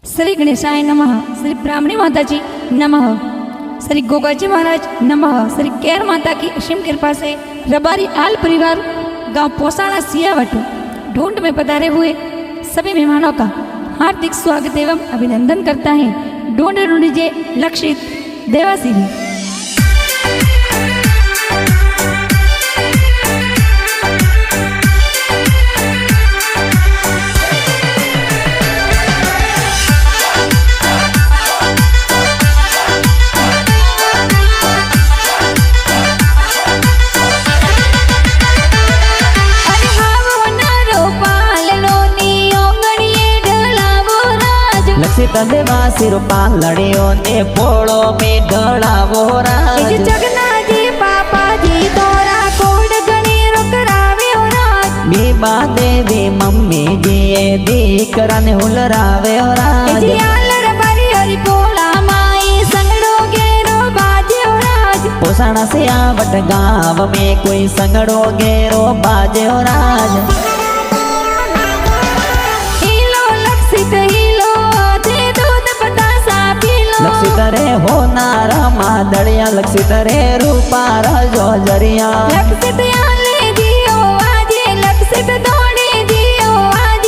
श्री गणेशाय नमः। श्री ब्राह्मणी माता जी नमः। श्री गोगाजी महाराज नमः। श्री केर माता की असीम कृपा से रबारी आल परिवार गांव पोसाना सियावट ढूंढ में पधारे हुए सभी मेहमानों का हार्दिक स्वागत एवं अभिनंदन करता है ढूंढ ढूंढिए लक्षित देवासिरी। लक्षित देवासी रूपा लड़ियों ने पोड़ो में ढड़ावो राज। जगना जी पापा जी तोरा कोड गणी रुकरावे हो राज। बीबा देवी मम्मी जी ये दीकरा ने हुलरावे हो राज। पोसाना से आवट गाँव में कोई संगड़ो गेरो बाजे हो राज। लक्षित रे हो नारा मादड़िया लक्षित रे रूपा रजो जरिया।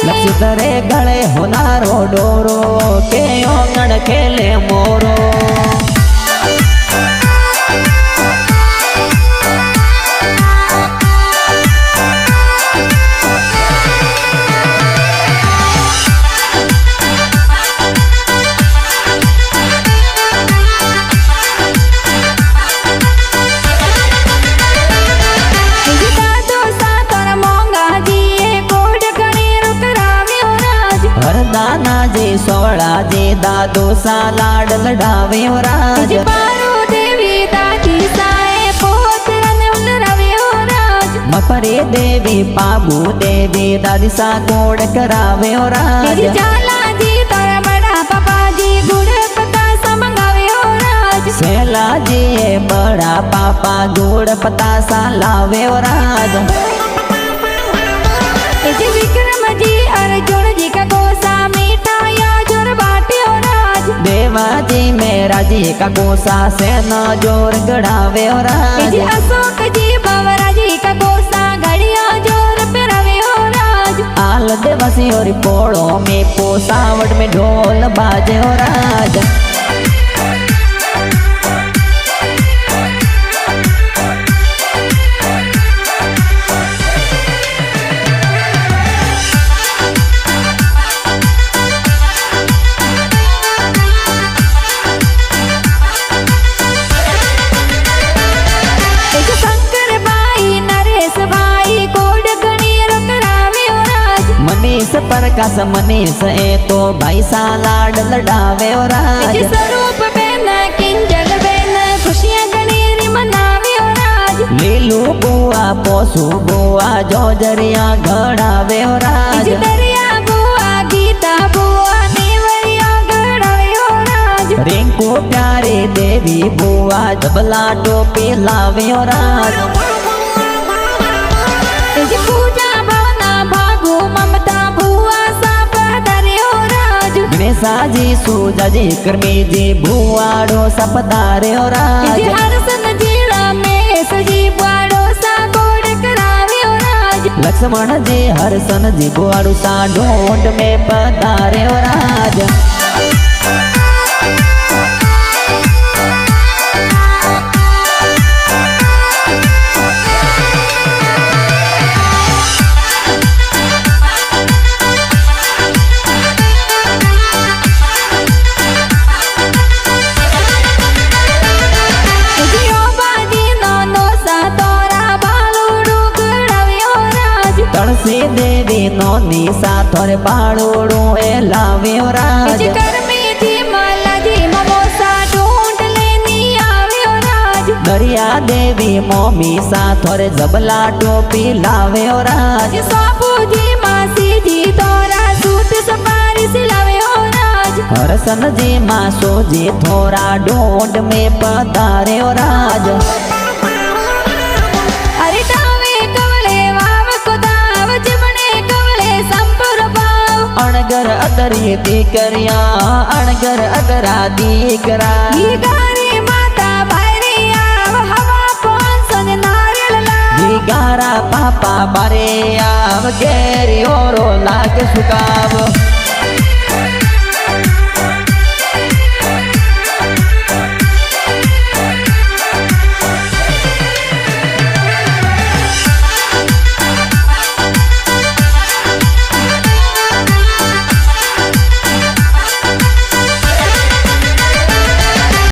लक्षित रे गले हो नारो डोरो के ओंगण खेले मोरो। दाना जी सोड़ा जी दादू सा लाड लड़ावे हो राज। मपरे देवी पाबू देवी दादी सा गोड़ करावे हो राज। सेला जी बड़ा पापा गुड़ पता सा लावे हो राज। विक्रम जी अर्जुन जी का गोसा मिठाया जोर बाटे हो राज। देवा जी मेरा जी का गोसा से न जोर गढ़ावे हो राज। अशोक जी बावरा जी का गोसा घड़िया जोर पिरावे हो राज। आल देवासी और पोड़ो में पोसावट में ढोल बाजे हो राज। मनीष प्रकाश मनीष ए तो भाई सा लाड लड़ावे हो राज। स्वरूप बेन किंजल बेन खुशियां गणेरी मनावे हो राज। लीलू बुआ पोसू बुआ जो जरिया घड़ावे हो राज। दरिया बुआ गीता बुआ नेवरिया घड़ावे हो राज। रिंकू प्यारे देवी बुआ जबला टोपी लावे हो राज। पूजा भावना भागो ममता बुआ सा पधारे हो राज। गणेशा जी सूजा जी कर्मी जी बुआड़ो सा पधारे हो राज। हरसन जी रमेश जी बुआड़ो सा गोड़ करावे हो राज। लक्ष्मण जी हरसन जी बुआड़ो सा ढूंढ में पधारे हो राज। तुलसी देवी नोनी सा थोरे बाड़ोड़ो ए लावे हो राज। दरिया देवी मोमी सा थोरे जबला टोपी लावे हो राज। हरसन जी मासो जी थोड़ा ढूंढ में पधारे हो राज। આગર અતરી દીકરિયા અણગર અતરા દીકરા ઈ ગારી માતા બારી આવ હવા પોંસન નારિયેળ લાવ ગારા પાપા બારે આવ કેરી ઓરો લાગ સુકાવ